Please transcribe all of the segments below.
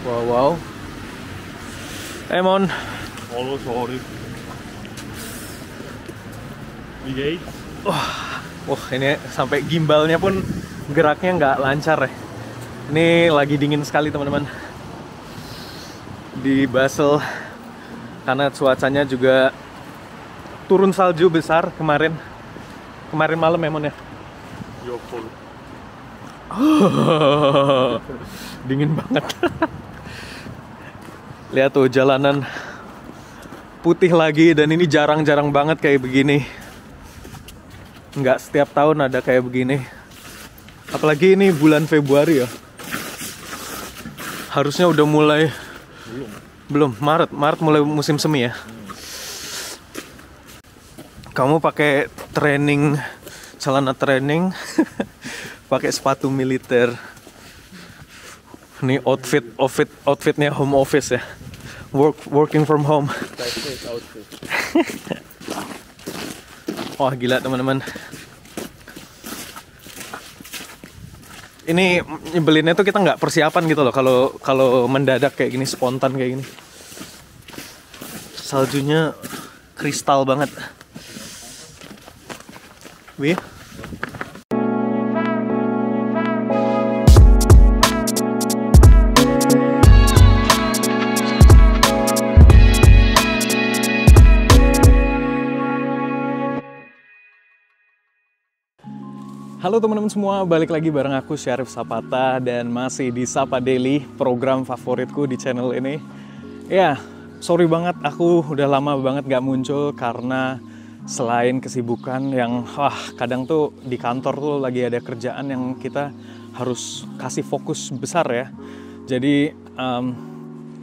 Wow, wow. Mon. Hallo, sorry. Wie geht's? Wah, ini sampai gimbalnya pun geraknya nggak lancar ya. Ini lagi dingin sekali teman-teman di Basel karena cuacanya juga turun salju besar kemarin malam ya Mon ya. Ja, voll. Dingin banget. Lihat tuh jalanan putih lagi, dan ini jarang-jarang banget kayak begini. Nggak setiap tahun ada kayak begini. Apalagi ini bulan Februari ya. Harusnya udah mulai. Belum, Maret mulai musim semi ya. Kamu pakai celana training, pakai sepatu militer. Ini outfitnya home office ya. Working from home. Wah, gila teman-teman. Ini nyebelinnya tuh kita nggak persiapan gitu loh kalau mendadak kayak gini, spontan kayak gini. Saljunya kristal banget. Wih. Halo teman-teman semua, balik lagi bareng aku Syarif Sapata dan masih di Sapa Daily, program favoritku di channel ini. Ya, sorry banget aku udah lama banget gak muncul karena selain kesibukan yang kadang tuh di kantor tuh lagi ada kerjaan yang kita harus kasih fokus besar ya. Jadi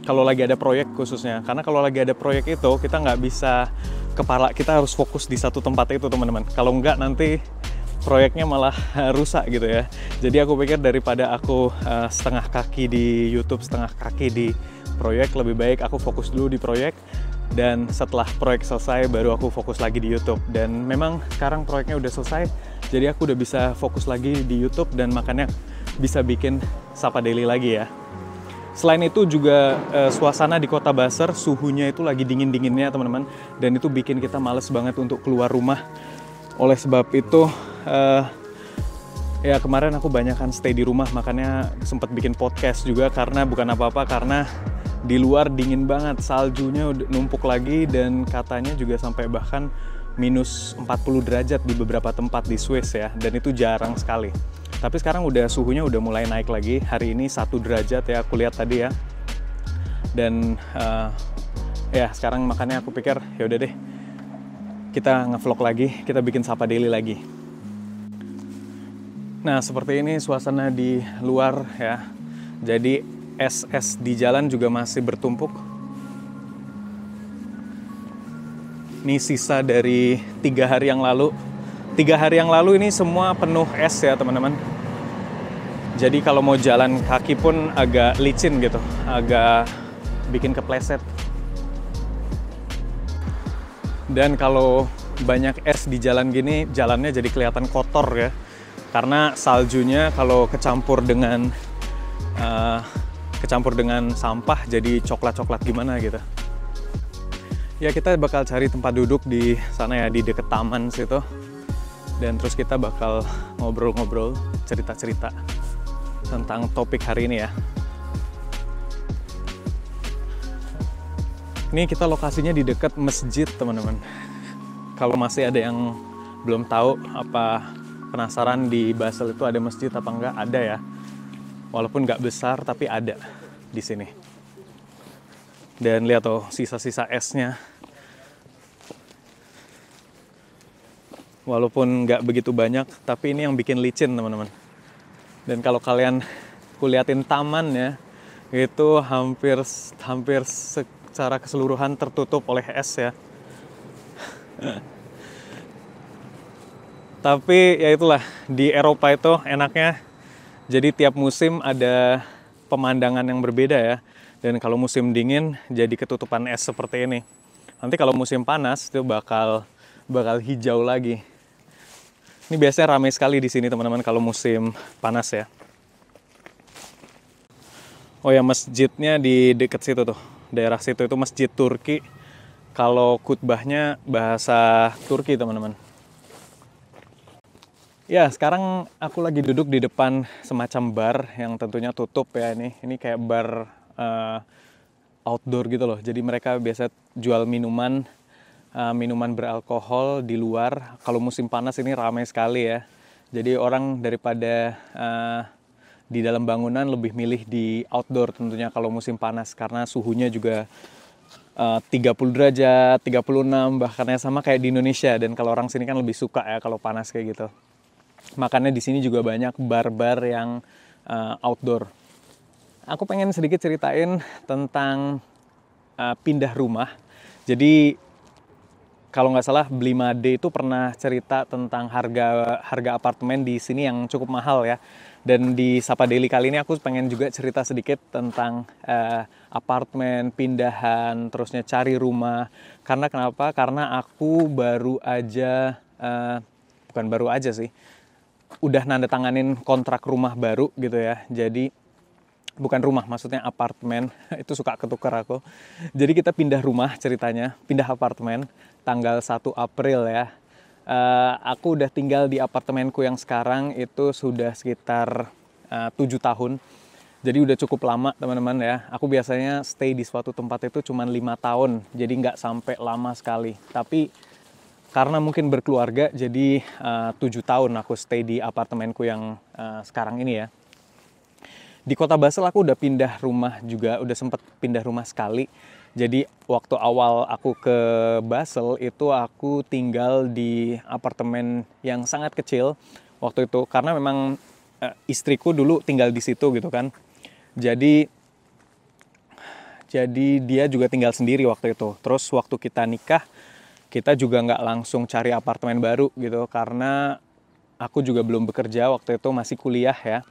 kalau lagi ada proyek khususnya, karena kalau lagi ada proyek itu kita nggak bisa, kepala kita harus fokus di satu tempat itu teman-teman. Kalau nggak nanti proyeknya malah rusak gitu ya. Jadi aku pikir daripada aku setengah kaki di YouTube, setengah kaki di proyek, lebih baik aku fokus dulu di proyek, dan setelah proyek selesai baru aku fokus lagi di YouTube. Dan memang sekarang proyeknya udah selesai, jadi aku udah bisa fokus lagi di YouTube dan makanya bisa bikin Sapa Daily lagi ya. Selain itu juga suasana di kota Basel, suhunya itu lagi dingin-dinginnya teman-teman, dan itu bikin kita males banget untuk keluar rumah. Oleh sebab itu ya kemarin aku banyakan stay di rumah, makanya sempat bikin podcast juga, karena bukan apa-apa, karena di luar dingin banget, saljunya udah numpuk lagi, dan katanya juga sampai bahkan minus 40 derajat di beberapa tempat di Swiss ya, dan itu jarang sekali. Tapi sekarang suhunya udah mulai naik lagi, hari ini 1 derajat ya aku lihat tadi ya. Dan ya sekarang makanya aku pikir ya udah deh, kita nge-vlog lagi, kita bikin Sapa Daily lagi. Nah, seperti ini suasana di luar ya. Jadi es di jalan juga masih bertumpuk. Ini sisa dari 3 hari yang lalu. 3 hari yang lalu ini semua penuh es ya teman-teman. Jadi kalau mau jalan kaki pun agak licin gitu, agak bikin kepleset. Dan kalau banyak es di jalan gini, jalannya jadi kelihatan kotor ya. Karena saljunya kalau kecampur dengan sampah jadi coklat-coklat gimana gitu. Ya kita bakal cari tempat duduk di sana ya, di deket taman situ. Dan terus kita bakal ngobrol-ngobrol, cerita-cerita tentang topik hari ini ya. Ini kita lokasinya di dekat masjid teman-teman. Kalau masih ada yang belum tahu, penasaran di Basel itu ada masjid apa enggak, ada ya. Walaupun nggak besar tapi ada di sini. Dan lihat tuh sisa-sisa esnya. Walaupun nggak begitu banyak, tapi ini yang bikin licin teman-teman. Dan kalau kalian kuliatin tamannya, itu hampir secara keseluruhan tertutup oleh es ya. Tapi ya itulah, di Eropa itu enaknya, jadi tiap musim ada pemandangan yang berbeda ya. Dan kalau musim dingin jadi ketutupan es seperti ini. Nanti kalau musim panas itu bakal hijau lagi. Ini biasanya ramai sekali di sini teman-teman kalau musim panas ya. Oh ya, masjidnya di deket situ tuh, daerah situ itu masjid Turki. Kalau khutbahnya bahasa Turki teman-teman. Ya, sekarang aku lagi duduk di depan semacam bar yang tentunya tutup ya ini. Ini kayak bar outdoor gitu loh. Jadi mereka biasa jual minuman beralkohol di luar. Kalau musim panas ini ramai sekali ya. Jadi orang daripada di dalam bangunan lebih milih di outdoor tentunya kalau musim panas karena suhunya juga 30 derajat, 36 bahkannya sama kayak di Indonesia. Dan kalau orang sini kan lebih suka ya kalau panas kayak gitu. Makanya di sini juga banyak bar-bar yang outdoor. Aku pengen sedikit ceritain tentang pindah rumah. Jadi kalau nggak salah Blimade itu pernah cerita tentang harga apartemen di sini yang cukup mahal ya. Dan di Sapa Daily kali ini aku pengen juga cerita sedikit tentang apartemen, pindahan, terusnya cari rumah. Karena kenapa? Karena aku baru aja, bukan baru aja sih, udah nanda tanganin kontrak rumah baru gitu ya. Jadi bukan rumah, maksudnya apartemen. Itu suka ketukar aku. Jadi kita pindah rumah ceritanya, pindah apartemen tanggal 1 April ya. Aku udah tinggal di apartemenku yang sekarang itu sudah sekitar 7 tahun. Jadi udah cukup lama teman-teman ya. Aku biasanya stay di suatu tempat itu cuma 5 tahun. Jadi nggak sampai lama sekali. Tapi karena mungkin berkeluarga, jadi 7 tahun aku stay di apartemenku yang sekarang ini ya. Di Kota Basel aku udah pindah rumah juga, udah sempet pindah rumah sekali. Jadi waktu awal aku ke Basel itu aku tinggal di apartemen yang sangat kecil waktu itu. Karena memang istriku dulu tinggal di situ gitu kan. Jadi dia juga tinggal sendiri waktu itu. Terus waktu kita nikah, kita juga nggak langsung cari apartemen baru gitu. Karena aku juga belum bekerja waktu itu, masih kuliah ya.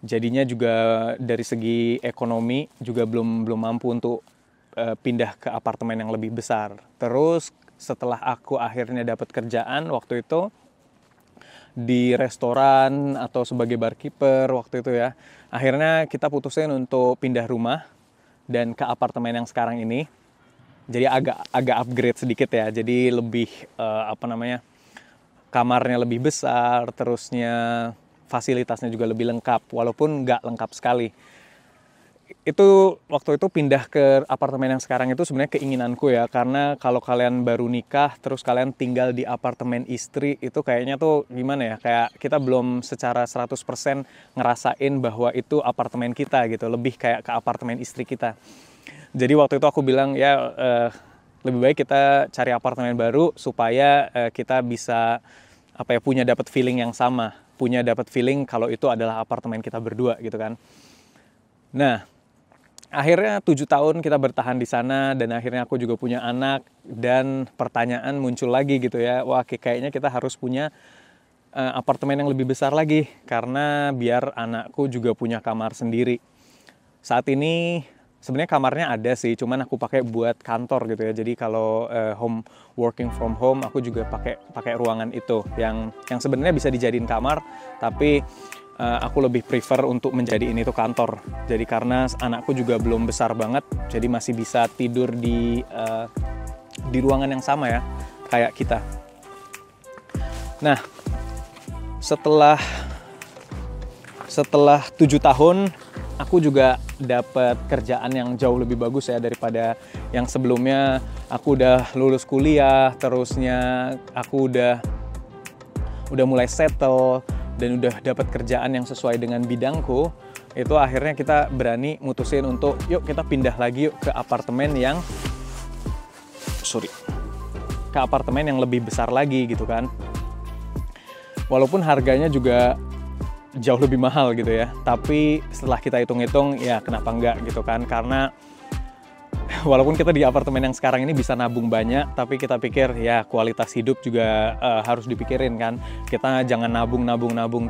Jadinya juga dari segi ekonomi juga belum mampu untuk pindah ke apartemen yang lebih besar. Terus setelah aku akhirnya dapat kerjaan waktu itu di restoran atau sebagai barkeeper waktu itu ya, akhirnya kita putusin untuk pindah rumah dan ke apartemen yang sekarang ini. Jadi agak upgrade sedikit ya. Jadi lebih kamarnya lebih besar, terusnya fasilitasnya juga lebih lengkap, walaupun nggak lengkap sekali. Itu waktu itu pindah ke apartemen yang sekarang itu sebenarnya keinginanku ya, karena kalau kalian baru nikah terus kalian tinggal di apartemen istri itu kayaknya tuh gimana ya, kayak kita belum secara 100% ngerasain bahwa itu apartemen kita gitu, lebih kayak ke apartemen istri kita. Jadi waktu itu aku bilang ya lebih baik kita cari apartemen baru supaya kita bisa punya dapat feeling yang sama, punya dapat feeling kalau itu adalah apartemen kita berdua gitu kan. Nah, akhirnya 7 tahun kita bertahan di sana dan akhirnya aku juga punya anak dan pertanyaan muncul lagi gitu ya. Wah, kayaknya kita harus punya apartemen yang lebih besar lagi karena biar anakku juga punya kamar sendiri. Saat ini sebenarnya kamarnya ada sih, cuman aku pakai buat kantor gitu ya. Jadi kalau working from home aku juga pakai ruangan itu yang sebenarnya bisa dijadiin kamar, tapi aku lebih prefer untuk menjadiin itu kantor. Jadi karena anakku juga belum besar banget, jadi masih bisa tidur di ruangan yang sama ya, kayak kita. Nah, setelah 7 tahun, aku juga dapat kerjaan yang jauh lebih bagus ya daripada yang sebelumnya. Aku udah lulus kuliah, terusnya aku udah mulai settle dan udah dapat kerjaan yang sesuai dengan bidangku. Itu akhirnya kita berani mutusin untuk yuk kita pindah lagi yuk ke apartemen yang lebih besar lagi gitu kan. Walaupun harganya juga jauh lebih mahal gitu ya, tapi setelah kita hitung-hitung ya kenapa enggak gitu kan. Karena walaupun kita di apartemen yang sekarang ini bisa nabung banyak, tapi kita pikir ya kualitas hidup juga harus dipikirin kan. Kita jangan nabung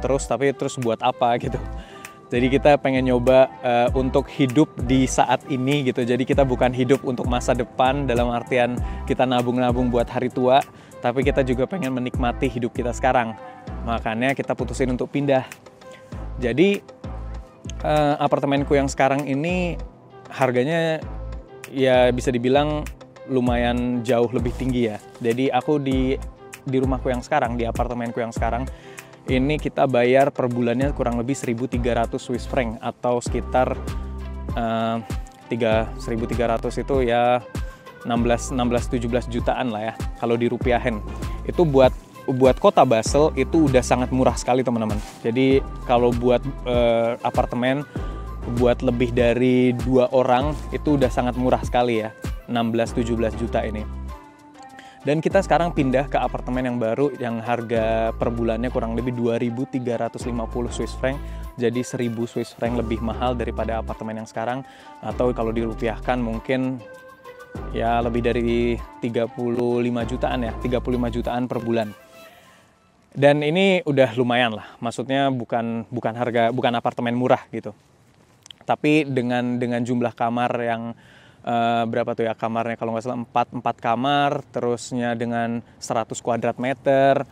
terus, tapi terus buat apa gitu. Jadi kita pengen nyoba untuk hidup di saat ini gitu. Jadi kita bukan hidup untuk masa depan dalam artian kita nabung buat hari tua, tapi kita juga pengen menikmati hidup kita sekarang. Makanya kita putusin untuk pindah. Jadi Apartemenku yang sekarang ini harganya ya bisa dibilang lumayan jauh lebih tinggi ya. Jadi aku di rumahku yang sekarang, di apartemenku yang sekarang, ini kita bayar per bulannya kurang lebih 1.300 Swiss franc atau sekitar 1.300 itu ya 16-17 jutaan lah ya kalau dirupiahin. Itu buat kota Basel itu udah sangat murah sekali teman-teman. Jadi kalau buat apartemen buat lebih dari 2 orang itu udah sangat murah sekali ya, 16-17 juta ini. Dan kita sekarang pindah ke apartemen yang baru yang harga per bulannya kurang lebih 2.350 Swiss franc. Jadi 1.000 Swiss franc lebih mahal daripada apartemen yang sekarang, atau kalau dirupiahkan mungkin ya lebih dari 35 jutaan ya, 35 jutaan per bulan. Dan ini udah lumayan lah, maksudnya bukan apartemen murah gitu. Tapi dengan jumlah kamar yang berapa tuh ya kamarnya, kalau nggak salah 4 kamar, terusnya dengan 100 kuadrat meter,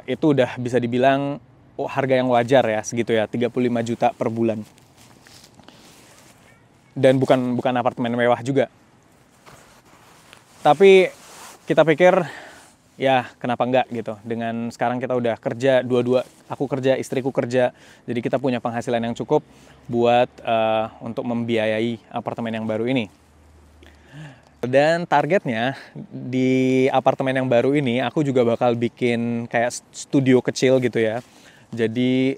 itu udah bisa dibilang harga yang wajar ya, segitu ya, 35 juta per bulan. Dan bukan apartemen mewah juga. Tapi kita pikir ya kenapa enggak gitu. Dengan sekarang kita udah kerja dua-dua, aku kerja, istriku kerja, jadi kita punya penghasilan yang cukup buat untuk membiayai apartemen yang baru ini. Dan targetnya di apartemen yang baru ini aku juga bakal bikin kayak studio kecil gitu ya. Jadi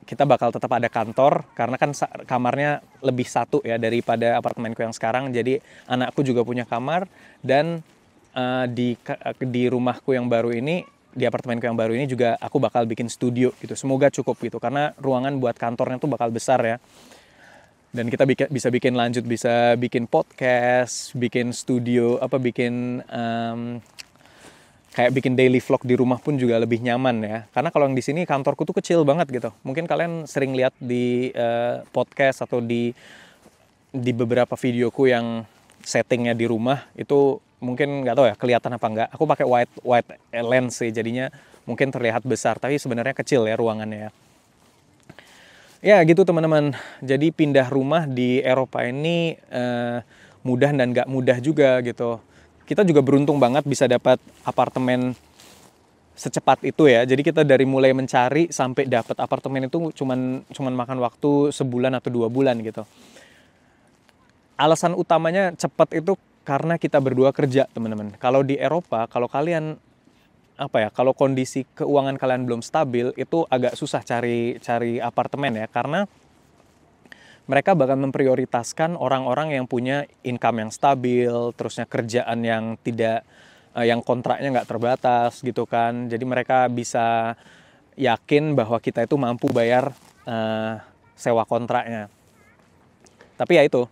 kita bakal tetap ada kantor karena kan kamarnya lebih satu ya daripada apartemenku yang sekarang. Jadi anakku juga punya kamar, dan di rumahku yang baru ini, di apartemenku yang baru ini juga aku bakal bikin studio gitu. Semoga cukup gitu karena ruangan buat kantornya tuh bakal besar ya. Dan kita bisa bikin podcast, bikin studio, kayak bikin daily vlog di rumah pun juga lebih nyaman ya. Karena kalau yang di sini kantorku tuh kecil banget gitu. Mungkin kalian sering lihat di podcast atau di beberapa videoku yang settingnya di rumah itu mungkin nggak tahu ya kelihatan apa enggak. Aku pakai wide lens sih, jadinya mungkin terlihat besar, tapi sebenarnya kecil ya ruangannya ya. Ya gitu teman-teman. Jadi pindah rumah di Eropa ini mudah dan nggak mudah juga gitu. Kita juga beruntung banget bisa dapat apartemen secepat itu ya. Jadi kita dari mulai mencari sampai dapat apartemen itu cuman makan waktu sebulan atau 2 bulan gitu. Alasan utamanya cepat itu karena kita berdua kerja teman-teman. Kalau di Eropa, kalau kalian kalau kondisi keuangan kalian belum stabil, itu agak susah cari apartemen ya, karena mereka bakal memprioritaskan orang-orang yang punya income yang stabil, terusnya kerjaan yang tidak, yang kontraknya nggak terbatas gitu kan. Jadi mereka bisa yakin bahwa kita itu mampu bayar sewa kontraknya. Tapi ya itu,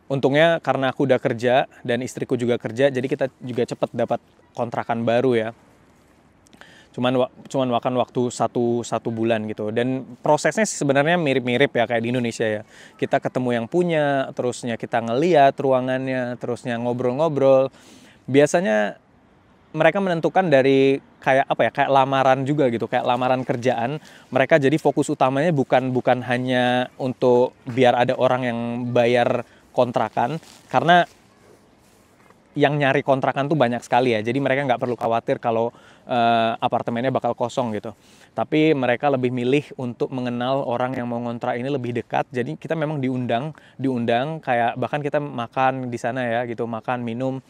untungnya karena aku udah kerja dan istriku juga kerja, jadi kita juga cepat dapat kontrakan baru ya. Cuman makan waktu satu bulan gitu. Dan prosesnya sebenarnya mirip-mirip ya kayak di Indonesia ya. Kita ketemu yang punya, terusnya kita ngeliat ruangannya, terusnya ngobrol-ngobrol. Biasanya mereka menentukan dari kayak lamaran juga gitu, kayak lamaran kerjaan. Mereka jadi fokus utamanya bukan hanya untuk biar ada orang yang bayar kontrakan, karena yang nyari kontrakan tuh banyak sekali ya. Jadi mereka nggak perlu khawatir kalau apartemennya bakal kosong gitu. Tapi mereka lebih milih untuk mengenal orang yang mau ngontrak ini lebih dekat. Jadi kita memang diundang kayak bahkan kita makan di sana ya gitu, makan minum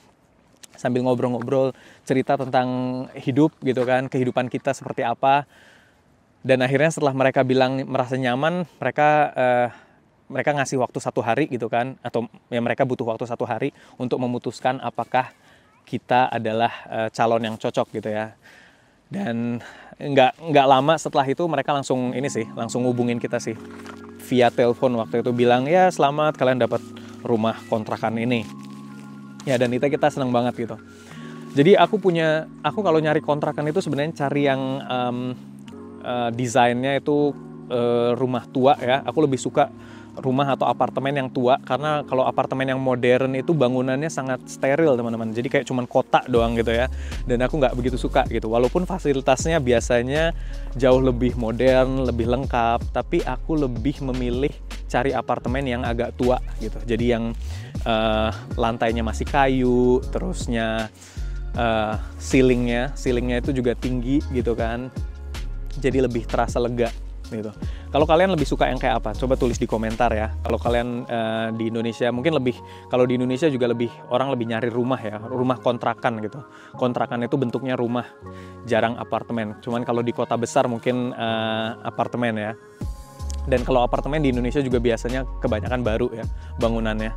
sambil ngobrol-ngobrol, cerita tentang hidup gitu kan, kehidupan kita seperti apa. Dan akhirnya setelah mereka bilang merasa nyaman, mereka ngasih waktu 1 hari gitu kan, atau ya mereka butuh waktu 1 hari untuk memutuskan apakah kita adalah calon yang cocok gitu ya. Dan nggak lama setelah itu mereka langsung hubungin kita sih via telepon waktu itu, bilang ya selamat kalian dapat rumah kontrakan ini ya. Dan kita senang banget gitu. Jadi aku kalau nyari kontrakan itu sebenarnya cari yang desainnya itu rumah tua ya. Aku lebih suka rumah atau apartemen yang tua, karena kalau apartemen yang modern itu bangunannya sangat steril teman-teman, jadi kayak cuman kotak doang gitu ya, dan aku nggak begitu suka gitu. Walaupun fasilitasnya biasanya jauh lebih modern, lebih lengkap, tapi aku lebih memilih cari apartemen yang agak tua gitu, jadi yang lantainya masih kayu, terusnya ceilingnya itu juga tinggi gitu kan, jadi lebih terasa lega gitu. Kalau kalian lebih suka yang kayak apa? Coba tulis di komentar ya. Kalau kalian di Indonesia mungkin lebih, kalau di Indonesia juga lebih, orang lebih nyari rumah ya, rumah kontrakan gitu. Kontrakan itu bentuknya rumah, jarang apartemen. Cuman kalau di kota besar mungkin apartemen ya. Dan kalau apartemen di Indonesia juga biasanya kebanyakan baru ya bangunannya.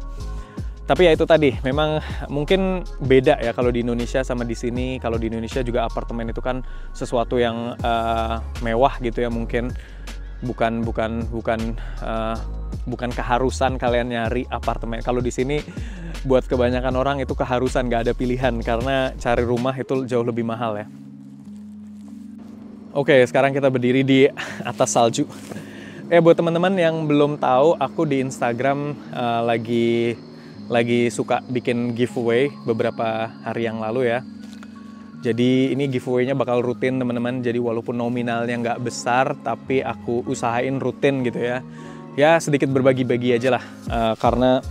Tapi ya itu tadi, memang mungkin beda ya kalau di Indonesia sama di sini. Kalau di Indonesia juga apartemen itu kan sesuatu yang mewah gitu ya, mungkin bukan keharusan kalian nyari apartemen. Kalau di sini buat kebanyakan orang itu keharusan, nggak ada pilihan karena cari rumah itu jauh lebih mahal ya. Oke, sekarang kita berdiri di atas salju. Buat teman-teman yang belum tahu, aku di Instagram lagi suka bikin giveaway beberapa hari yang lalu ya. Jadi ini giveaway-nya bakal rutin teman-teman. Jadi walaupun nominalnya nggak besar, tapi aku usahain rutin gitu ya. Ya sedikit berbagi-bagi aja lah. Karena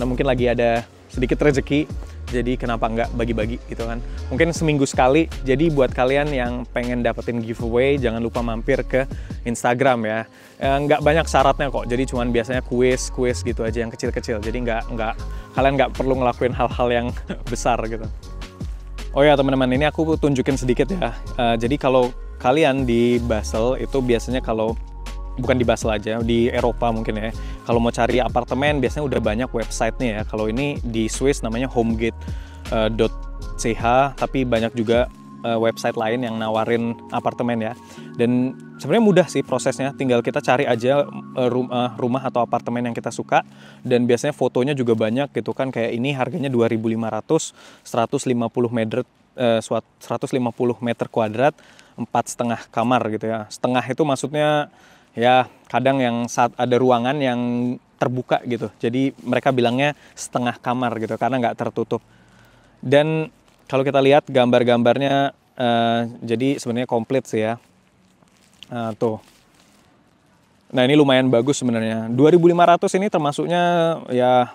mungkin lagi ada sedikit rezeki. Jadi kenapa nggak bagi-bagi gitu kan. Mungkin seminggu sekali. Jadi buat kalian yang pengen dapetin giveaway, jangan lupa mampir ke Instagram ya. Nggak banyak syaratnya kok. Jadi cuman biasanya kuis gitu aja yang kecil-kecil. Jadi kalian nggak perlu ngelakuin hal-hal yang besar gitu. Oh ya teman-teman, ini aku tunjukin sedikit ya. Jadi kalau kalian di Basel itu biasanya, kalau bukan di Basel aja, di Eropa mungkin ya, kalau mau cari apartemen biasanya udah banyak website-nya ya. Kalau ini di Swiss namanya homegate.ch, tapi banyak juga website lain yang nawarin apartemen ya. Dan sebenarnya mudah sih prosesnya, tinggal kita cari aja rumah atau apartemen yang kita suka, dan biasanya fotonya juga banyak gitu kan. Kayak ini harganya 2.500, 150 meter kuadrat, 4,5 kamar gitu ya. Setengah itu maksudnya ya kadang yang saat ada ruangan yang terbuka gitu, jadi mereka bilangnya setengah kamar gitu karena nggak tertutup. Dan kalau kita lihat gambar-gambarnya, jadi sebenarnya komplit sih ya. Tuh, nah ini lumayan bagus sebenarnya. 2.500 ini termasuknya ya,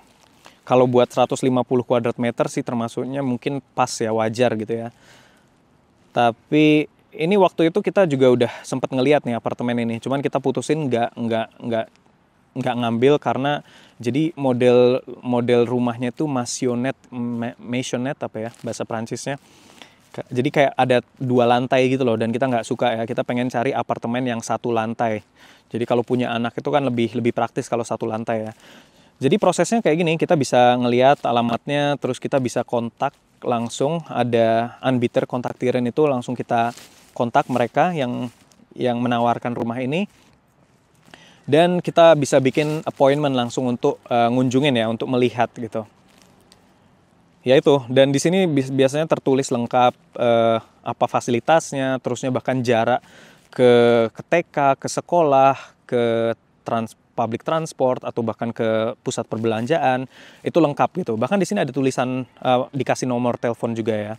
kalau buat 150 kuadrat meter sih termasuknya mungkin pas ya, wajar gitu ya. Tapi ini waktu itu kita juga udah sempat ngeliat nih apartemen ini, cuman kita putusin nggak ngambil karena jadi model rumahnya tuh maisonette apa ya bahasa Prancisnya. Jadi kayak ada 2 lantai gitu loh, dan kita nggak suka ya. Kita pengen cari apartemen yang 1 lantai. Jadi kalau punya anak itu kan lebih praktis kalau 1 lantai ya. Jadi prosesnya kayak gini, kita bisa ngelihat alamatnya, terus kita bisa kontak langsung, ada Anbieter kontaktiren itu, langsung kita kontak mereka yang menawarkan rumah ini, dan kita bisa bikin appointment langsung untuk ngunjungin ya, untuk melihat gitu. Ya itu, dan di sini biasanya tertulis lengkap apa fasilitasnya, terusnya bahkan jarak ke TK, ke sekolah, ke public transport, atau bahkan ke pusat perbelanjaan, itu lengkap gitu. Bahkan di sini ada tulisan dikasih nomor telepon juga ya.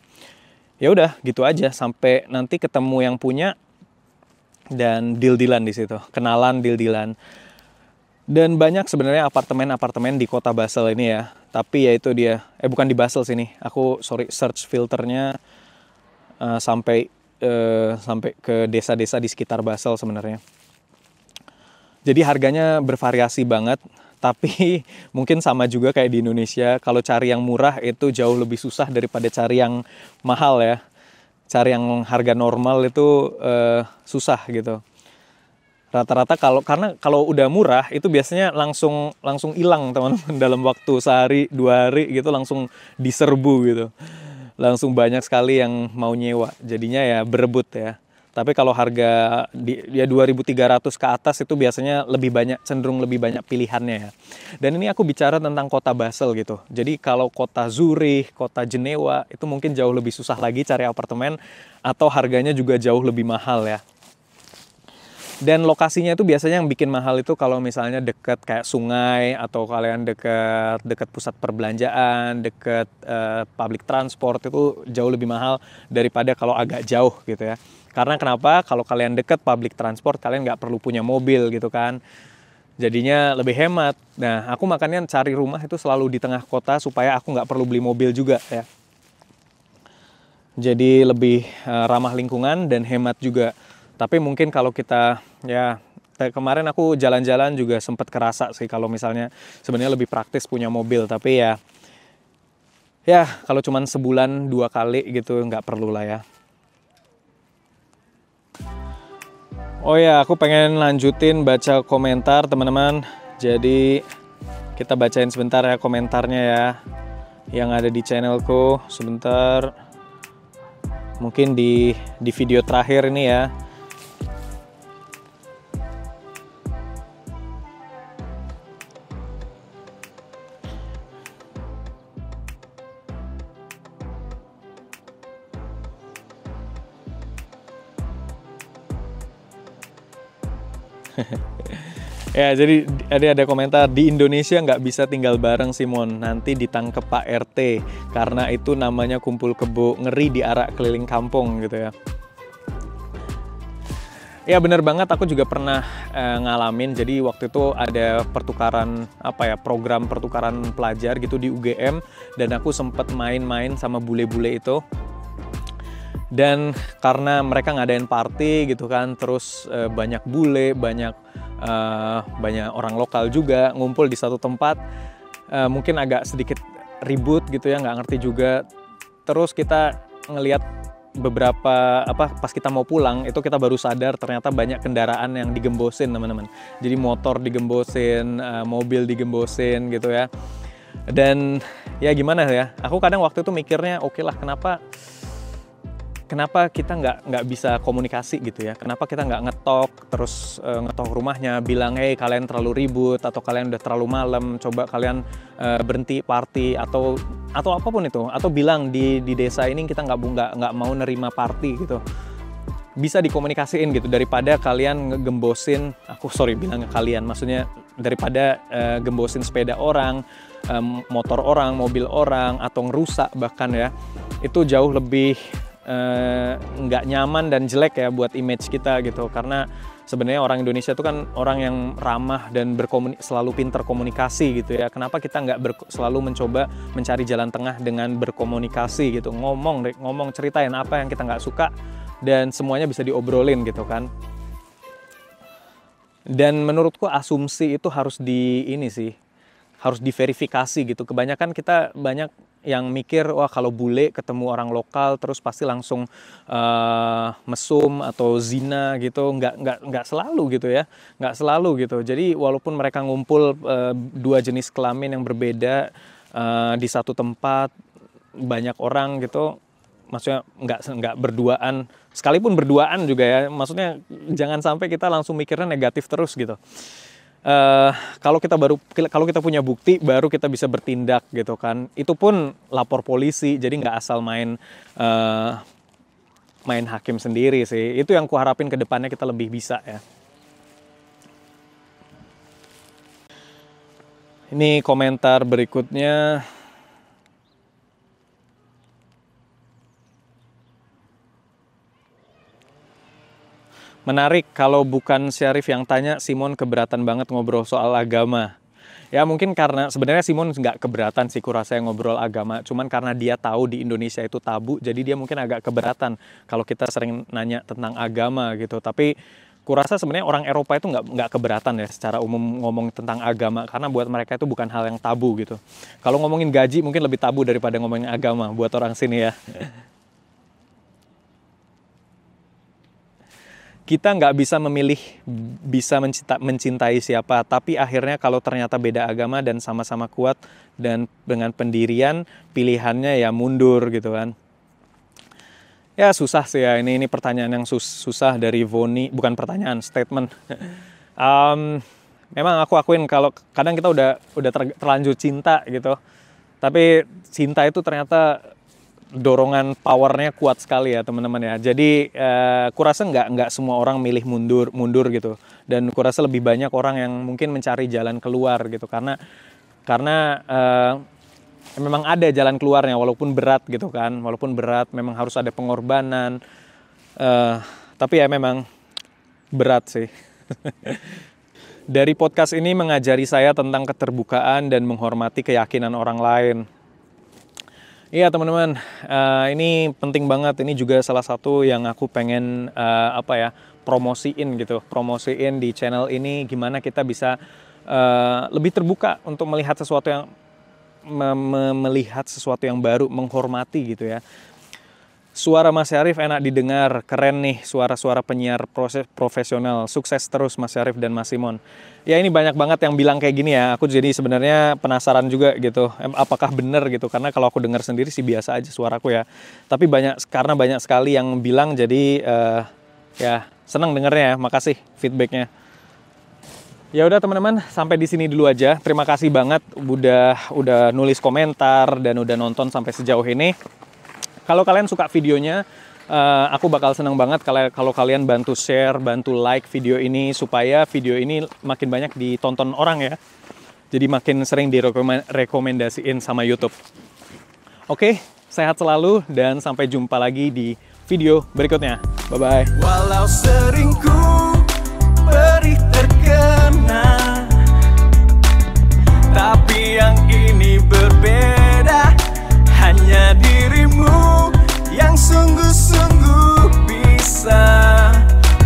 Ya udah gitu aja sampai nanti ketemu yang punya, dan deal-dealan di situ, kenalan, deal-dealan. Dan banyak sebenarnya apartemen di kota Basel ini ya. Tapi ya itu dia, bukan di Basel sini. Aku search filternya sampai ke desa-desa di sekitar Basel sebenarnya. Jadi harganya bervariasi banget, tapi mungkin sama juga kayak di Indonesia. Kalau cari yang murah itu jauh lebih susah daripada cari yang mahal ya. Cari yang harga normal itu susah gitu. Rata-rata karena kalau udah murah itu biasanya langsung hilang teman-teman, dalam waktu sehari 2 hari gitu langsung diserbu gitu. Langsung banyak sekali yang mau nyewa. Jadinya ya berebut ya. Tapi kalau harga ya 2.300 ke atas itu biasanya cenderung lebih banyak pilihannya ya. Dan ini aku bicara tentang kota Basel gitu. Jadi kalau kota Zurich, kota Jenewa itu mungkin jauh lebih susah lagi cari apartemen, atau harganya juga jauh lebih mahal ya. Dan lokasinya itu biasanya yang bikin mahal itu kalau misalnya deket kayak sungai, atau kalian deket pusat perbelanjaan, deket public transport, itu jauh lebih mahal daripada kalau agak jauh gitu ya. Karena kenapa? Kalau kalian deket public transport, kalian nggak perlu punya mobil gitu kan. Jadinya lebih hemat. Nah, aku makanya cari rumah itu selalu di tengah kota supaya aku nggak perlu beli mobil juga ya. Jadi lebih ramah lingkungan dan hemat juga. Tapi mungkin kalau kita, ya kemarin aku jalan-jalan juga sempat kerasa sih kalau misalnya sebenarnya lebih praktis punya mobil. Tapi ya kalau cuman sebulan 2 kali gitu nggak perlu lah ya. Oh ya, aku pengen lanjutin baca komentar teman-teman. Jadi kita bacain sebentar ya komentarnya ya, yang ada di channelku sebentar. Mungkin di video terakhir ini ya. Ya, jadi ada komentar, di Indonesia nggak bisa tinggal bareng Simon, nanti ditangkep Pak RT karena itu namanya kumpul kebo, ngeri diarak keliling kampung gitu ya. Ya bener banget, aku juga pernah ngalamin. Jadi waktu itu ada pertukaran program pertukaran pelajar gitu di UGM, dan aku sempat main-main sama bule-bule itu. Dan karena mereka ngadain party gitu kan, terus banyak bule, banyak orang lokal juga ngumpul di satu tempat, mungkin agak sedikit ribut gitu ya, nggak ngerti juga. Terus kita ngelihat beberapa pas kita mau pulang itu kita baru sadar ternyata banyak kendaraan yang digembosin teman-teman. Jadi motor digembosin, mobil digembosin gitu ya. Dan ya gimana ya, aku kadang waktu itu mikirnya oke lah, kenapa kita nggak bisa komunikasi gitu ya? Kenapa kita nggak ngetok rumahnya, bilang, hey kalian terlalu ribut, atau kalian udah terlalu malam, coba kalian berhenti party, atau apapun itu, atau bilang di desa ini kita nggak mau nerima party gitu. Bisa dikomunikasiin gitu, daripada kalian ngegembosin, bilangnya kalian, maksudnya daripada gembosin sepeda orang, motor orang, mobil orang, atau ngerusak bahkan ya, itu jauh lebih nggak nyaman dan jelek ya buat image kita gitu. Karena sebenarnya orang Indonesia itu kan orang yang ramah dan selalu pintar komunikasi gitu ya. Kenapa kita nggak selalu mencoba mencari jalan tengah dengan berkomunikasi gitu, ngomong ceritain apa yang kita nggak suka dan semuanya bisa diobrolin gitu kan. Dan menurutku asumsi itu harus harus diverifikasi gitu. Kebanyakan kita banyak yang mikir, wah kalau bule ketemu orang lokal terus pasti langsung mesum atau zina gitu. Nggak selalu gitu ya, nggak selalu gitu. Jadi walaupun mereka ngumpul dua jenis kelamin yang berbeda di satu tempat, banyak orang gitu, maksudnya nggak berduaan, sekalipun berduaan juga ya, maksudnya jangan sampai kita langsung mikirnya negatif terus gitu. Kalau kita punya bukti baru kita bisa bertindak gitu kan. Itu pun lapor polisi, jadi nggak asal main hakim sendiri sih. Itu yang kuharapin ke depannya kita lebih bisa ya. Ini komentar berikutnya. Menarik, kalau bukan Syarif yang tanya, Simon keberatan banget ngobrol soal agama. Ya mungkin karena sebenarnya Simon nggak keberatan sih kurasa yang ngobrol agama. Cuman karena dia tahu di Indonesia itu tabu, jadi dia mungkin agak keberatan kalau kita sering nanya tentang agama gitu. Tapi kurasa sebenarnya orang Eropa itu nggak keberatan ya secara umum ngomong tentang agama. Karena buat mereka itu bukan hal yang tabu gitu. Kalau ngomongin gaji mungkin lebih tabu daripada ngomongin agama buat orang sini ya. Kita nggak bisa memilih bisa mencintai siapa, tapi akhirnya kalau ternyata beda agama dan sama-sama kuat dan dengan pendirian, pilihannya ya mundur gitu kan. Ya susah sih ya, ini pertanyaan yang susah dari Voni, bukan pertanyaan, statement. Memang aku akuin kalau kadang kita udah terlanjur cinta gitu, tapi cinta itu ternyata dorongan powernya kuat sekali ya teman-teman ya. Jadi kurasa nggak semua orang milih mundur gitu. Dan kurasa lebih banyak orang yang mungkin mencari jalan keluar gitu karena memang ada jalan keluarnya walaupun berat gitu kan. Walaupun berat memang harus ada pengorbanan. Tapi ya memang berat sih. Dari podcast ini mengajari saya tentang keterbukaan dan menghormati keyakinan orang lain. Iya teman-teman, ini penting banget. Ini juga salah satu yang aku pengen promosiin gitu. Promosiin di channel ini gimana kita bisa lebih terbuka untuk melihat sesuatu yang melihat sesuatu yang baru, menghormati gitu ya. Suara Mas Syarif enak didengar, keren nih suara-suara penyiar profesional. Sukses terus Mas Syarif dan Mas Simon. Ya ini banyak banget yang bilang kayak gini ya. Aku jadi sebenarnya penasaran juga gitu. Apakah benar gitu? Karena kalau aku dengar sendiri sih biasa aja suaraku ya. Tapi karena banyak sekali yang bilang jadi ya senang dengernya ya. Makasih feedbacknya. Ya udah teman-teman, sampai di sini dulu aja. Terima kasih banget udah nulis komentar dan udah nonton sampai sejauh ini. Kalau kalian suka videonya, aku bakal senang banget kalau kalian bantu share, bantu like video ini supaya video ini makin banyak ditonton orang ya. Jadi makin sering direkomendasiin sama YouTube. Oke, sehat selalu dan sampai jumpa lagi di video berikutnya. Bye-bye. Walau sering ku beri terkena, tapi yang ini berbeda. Hanya dirimu yang sungguh-sungguh bisa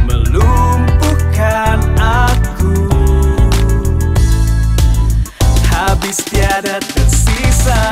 melumpuhkan aku. Habis tiada tersisa.